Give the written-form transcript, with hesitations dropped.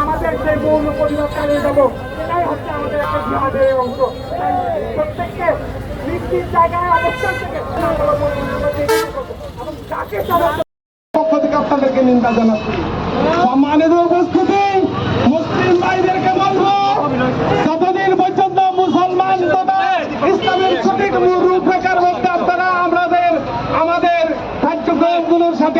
আমাদের যে মৌল পরিবর্তন যাব এটাই হচ্ছে আমাদের একটা জিহাদের অংশ। প্রত্যেককে নিশ্চিত জায়গায় অবস্থান থেকে পক্ষ থেকে আপনাদেরকে নিন্দা জানাচ্ছি। সম্মানিত উপস্থিতি, মুসলিম ভাইদেরকে বলবো, যতদিন পর্যন্ত মুসলমান তথা ইসলামের সঠিক রূপরেখার মধ্যে আপনারা আমাদের কার্যক্রমগুলোর সাথে